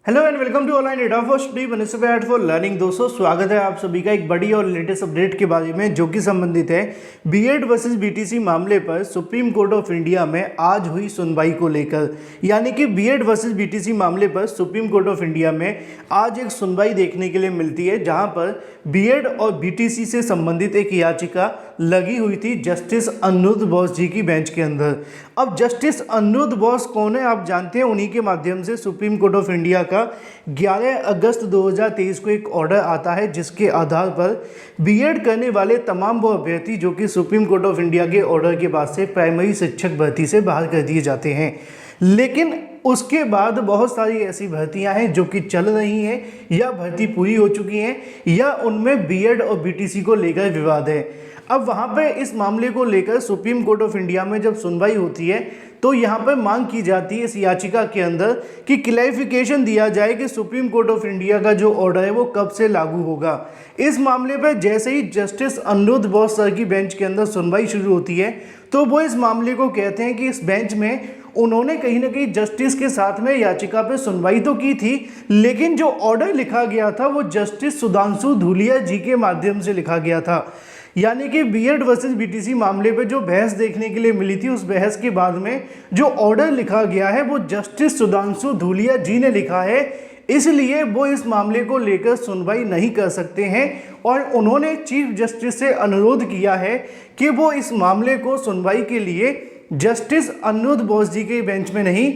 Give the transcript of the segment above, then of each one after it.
Hello and welcome to online data for study benefit for learning. दोस्तों स्वागत है आप सभी का एक बड़ी और लेटेस्ट अपडेट के बारे में जो कि संबंधित है बीएड वर्सेस बीटीसी मामले पर सुप्रीम कोर्ट ऑफ इंडिया में आज हुई सुनवाई को लेकर। यानी कि बीएड वर्सेस बीटीसी मामले पर सुप्रीम कोर्ट ऑफ इंडिया में आज एक सुनवाई देखने के लिए मिलती है, जहां पर बीएड और बीटीसी से संबंधित एक याचिका लगी हुई थी जस्टिस अनिरुद्ध बोस जी की बेंच के अंदर। अब जस्टिस अनिरुद्ध बोस कौन है आप जानते हैं, उन्हीं के माध्यम से सुप्रीम कोर्ट ऑफ इंडिया का 11 अगस्त 2023 को एक ऑर्डर आता है, जिसके आधार पर बीएड करने वाले तमाम वो अभ्यर्थी जो कि सुप्रीम कोर्ट ऑफ इंडिया के ऑर्डर के बाद से प्राइमरी शिक्षक भर्ती से बाहर कर दिए जाते हैं। लेकिन उसके बाद बहुत सारी ऐसी भर्तियां हैं जो कि चल रही हैं या भर्ती पूरी हो चुकी हैं या उनमें बीएड और बीटीसी को लेकर विवाद है। अब वहाँ पे इस मामले को लेकर सुप्रीम कोर्ट ऑफ इंडिया में जब सुनवाई होती है तो यहाँ पर मांग की जाती है इस याचिका के अंदर कि क्लैरिफिकेशन दिया जाए कि सुप्रीम कोर्ट ऑफ इंडिया का जो ऑर्डर है वो कब से लागू होगा। इस मामले पर जैसे ही जस्टिस अनिरुद्ध बोस सर की बेंच के अंदर सुनवाई शुरू होती है तो वो इस मामले को कहते हैं कि इस बेंच में उन्होंने कहीं ना कहीं जस्टिस के साथ में याचिका पे सुनवाई तो की थी, लेकिन जो ऑर्डर लिखा गया था वो जस्टिस सुधांशु धूलिया जी के माध्यम से लिखा गया था। यानी कि बीएड वर्सेस बीटीसी मामले पे जो बहस देखने के लिए मिली थी, उस बहस के बाद में जो ऑर्डर लिखा गया है वो जस्टिस सुधांशु धूलिया जी ने लिखा है, इसलिए वो इस मामले को लेकर सुनवाई नहीं कर सकते हैं। और उन्होंने चीफ जस्टिस से अनुरोध किया है कि वो इस मामले को सुनवाई के लिए जस्टिस अनिरुद्ध बोस जी के बेंच में नहीं,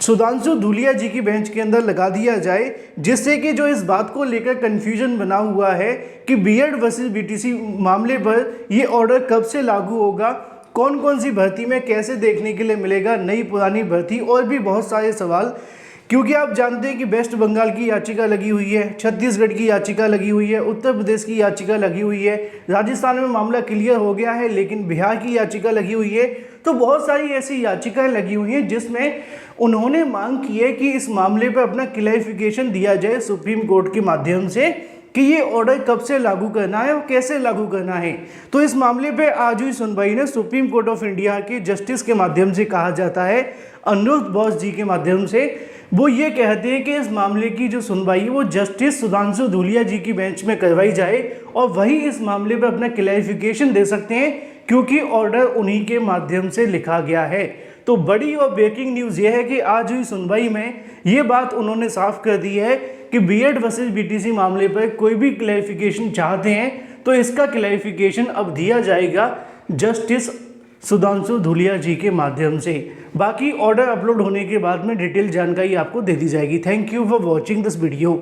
सुधांशु धूलिया जी की बेंच के अंदर लगा दिया जाए, जिससे कि जो इस बात को लेकर कन्फ्यूजन बना हुआ है कि बीएड वर्सेस बीटीसी मामले पर ये ऑर्डर कब से लागू होगा, कौन कौन सी भर्ती में कैसे देखने के लिए मिलेगा, नई पुरानी भर्ती, और भी बहुत सारे सवाल। क्योंकि आप जानते हैं कि वेस्ट बंगाल की याचिका लगी हुई है, छत्तीसगढ़ की याचिका लगी हुई है, उत्तर प्रदेश की याचिका लगी हुई है, राजस्थान में मामला क्लियर हो गया है, लेकिन बिहार की याचिका लगी हुई है। तो बहुत सारी ऐसी याचिकाएं लगी हुई हैं जिसमें उन्होंने मांग की है कि इस मामले पर अपना क्लैरिफिकेशन दिया जाए सुप्रीम कोर्ट के माध्यम से कि ये ऑर्डर कब से लागू करना है और कैसे लागू करना है। तो इस मामले पे आज हुई सुनवाई ने सुप्रीम कोर्ट ऑफ इंडिया के जस्टिस के माध्यम से कहा जाता है अनिरुद्ध बोस जी के माध्यम से, वो ये कहते हैं कि इस मामले की जो सुनवाई है वो जस्टिस सुधांशु धूलिया जी की बेंच में करवाई जाए और वही इस मामले पर अपना क्लैरिफिकेशन दे सकते हैं, क्योंकि ऑर्डर उन्हीं के माध्यम से लिखा गया है। तो बड़ी और ब्रेकिंग न्यूज़ ये है कि आज हुई सुनवाई में ये बात उन्होंने साफ कर दी है कि बीएड वर्सेस बीटीसी मामले पर कोई भी क्लैरिफिकेशन चाहते हैं तो इसका क्लैरिफिकेशन अब दिया जाएगा जस्टिस सुधांशु धूलिया जी के माध्यम से। बाकी ऑर्डर अपलोड होने के बाद में डिटेल जानकारी आपको दे दी जाएगी। Thank you for watching this video.